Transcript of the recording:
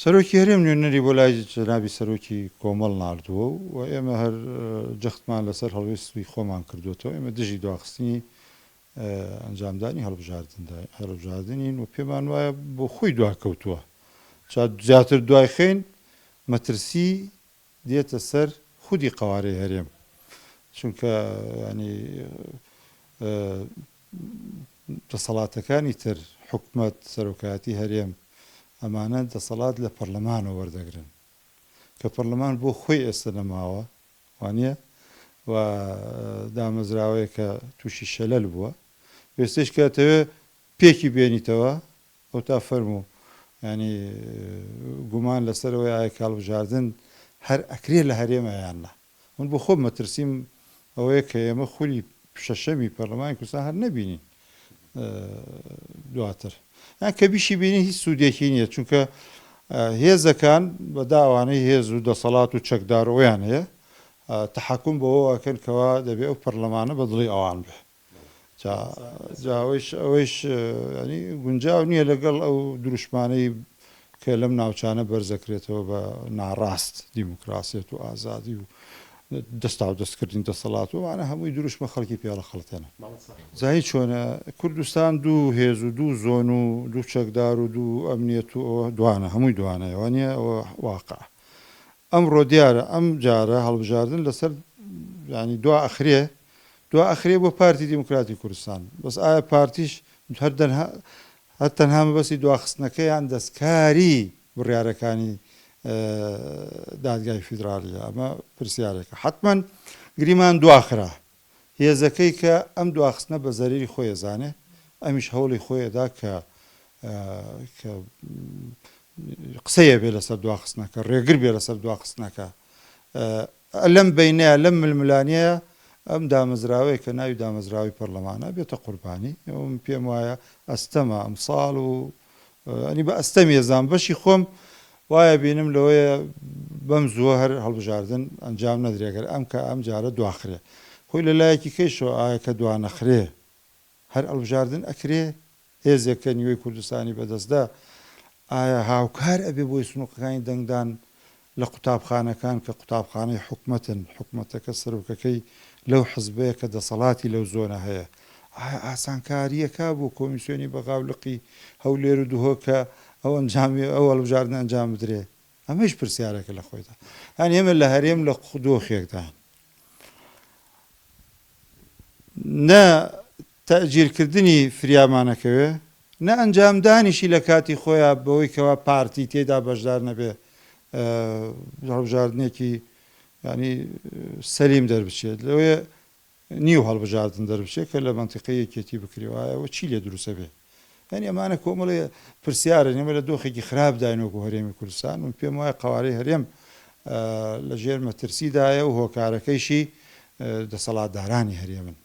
سەرۆکی هەرێم نوێنەری بۆ لای جەنابی سەرۆکی کۆمەڵ ناردووە و ئێمە هەر جەختمان لەسەر هەڵوێستوی خۆمان کردوێتەوە. ئێمە دژی دواخستنی ئەنجامدانی هەڵبژاردنین و پێمان وایە بۆ خۆی دواکەوتووە. زیاتر دوای خێن مەترسی دێتە سەر خودی قەوارەی هەرێم، چونکە ینی دەسەڵاتەکانی تر حکومەت سەرۆکایەتی هەرێم ئەمانە دەسەڵات لە پەرلەمانەوە وەردەگرن کە پەرلەمان بۆ خۆی ئێستا نەماوە وانە و دامەزراوەیە کە تووشی شەلەل بووە. وێستش کاتەوێ پێکی بێنیتەوە ئەو تا فەرموو ینی گومان لەسەرەوەی ئایا هەڵبژاردن هەر ئەکرێ لە هەرێمە یاننا. من بۆ خۆم مەترسیم ئەوەیە کە ئێمە خولی شەشەمی پەرلەمانی کوردستان هەر نەبینین دواتر یان کە بیشی بینی هیچ سوودێکی نییە، چونکە هێزەکان بە داوانەی هێز و دەسەڵات و چەکدارەوەیان هەیە تەحەکوم بەوەکەن کەوا دەبێ ئەو پەرلەمانە بە دڵی ئەوان بێ. ئەوەیش ینی گونجاو نییە لەگەڵ ئەو دروشمانەی کە لەم ناوچانە بەرزەکرێتەوە بە ناڕاست دیموکراسیەت و ئازادی و دەستا و دەستکردین دەسەڵات وانە هەمووی دروشمە خەڵکی پیاڵە خەڵتێنە. زایی چۆنە کوردستان دوو هێز و دوو زۆن و دوو چەکدار و دوو ئەمنیەت و ئەوە دوانە هەمووی دوانەیەوانە ئەوە واقع. ئەمڕۆ دیارە ئەم جارە هەڵبژاردن لەسەر ینی دوا ئەخرێ بۆ پارتی دیموکراتی کوردستان. بەس ئایا پارتیش هەر تەنها مەبەستی دواخستنەکەیان دەستکاری بڕیارەکانی دادگای فیدرالیە؟ ئەمە پرسیارێکە. حتمما گریمان دواخرا هێزەکەی کە ئەم دواخستنە بە زەریری خۆی زانێ، ئەمیش هەوڵی خۆیدا کە قسەیە بێ لەسەر دواخستنەکە، ڕێگر بێ لەسەر دواخستنەکە. لەم بینەیە لەم ململانەیە ئەم دامەزراوەیە کە ناوی دامەزراوی پەرلەمانە بێتە قوربانی. پێم وایە ئەستەمە ئەمساڵ و ئەنی بە ئەستەمی ێزان بەشی خۆم وایە بینم لەوەیە بەم زووە هەر هەڵبژاردن ئەنجام نەدرێگەر ئەم کە ئەم جارە دواخرێ. خۆی لە لایەکی کەیشەوە ئایا کە دوانەخرێ هەر هەڵبژاردن ئەکرێ هێزێکە نیوەی کوردستانی بەدەستدا ئایا هاوکار ئەبێ بۆی سنووقەکانی دەنگدان لە قوتابخانەکان کە قوتابخانەی حکومەتن، حکومەتەکە سەرۆکەکەی لەو حزبەیە کە دەسەڵاتی لەو زۆنە هەیە. ئاسانکاریەکە بۆ کۆمیسیۆنی بەغاولقی هەولێر و دوهۆ کە ئەو ئەنجامی ئەو هەڵبژاردن ئەنجام بدرێ؟ ئەمەش پرسیارێکە لە خۆیدا. هەن ئێمە لە هەرێم لە دۆخێکدان نە تەجیلکردنی فریامانەکەوێ نە ئەنجامدانیشی لە کاتی خۆیان بەوەی کەوا پارتی تێدا بەشدار نەبێ هەڵبژاردنێکی ینی سەلیم دەربچێت لەوەیە نیو هەڵبژاردن دەربچێت کە لە مەنتیقی یەکێتی بکرێەوە چی لێ دروستە بێ. ینی ئەمانە کۆمەڵێ پرسیارە نێمە لە دۆخێکی خراپ داینۆکو هەرێمی کوردستان و پێم وایە قەوارەی هەرێم لە ژێر مەترسیدایە و هۆکارەکەیشی دەسەڵاتدارانی هەرێمن.